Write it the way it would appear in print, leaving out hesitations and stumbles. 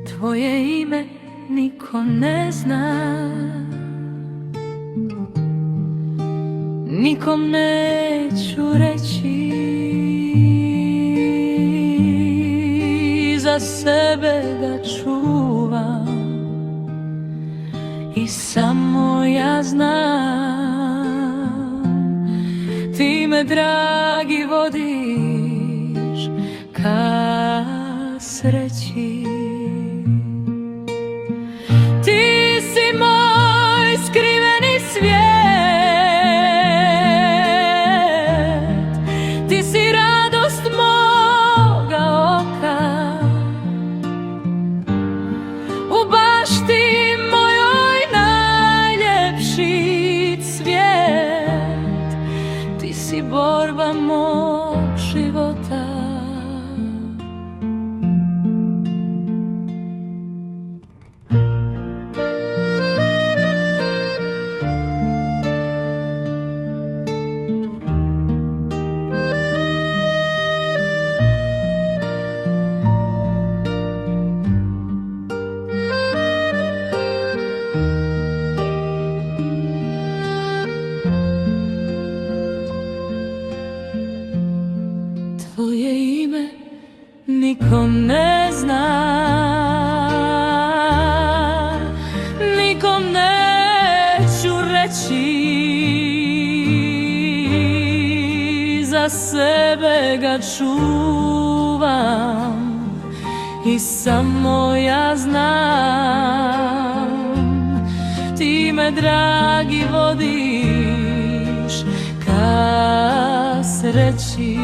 Tvoje ime niko ne zna, nikom neću reći, za sebe ga čuvam i samo ja znam. Ti me, dragi, vodiš ka sreći. Ti si moj skriveni svijet, ti si radost moga oka, u bašti mojoj najljepši cvijet, ti si borba mog života. Tvoje ime niko ne zna, nikom neću reći, za sebe ga čuvam i samo ja znam. Ti me, dragi, vodiš ka sreći.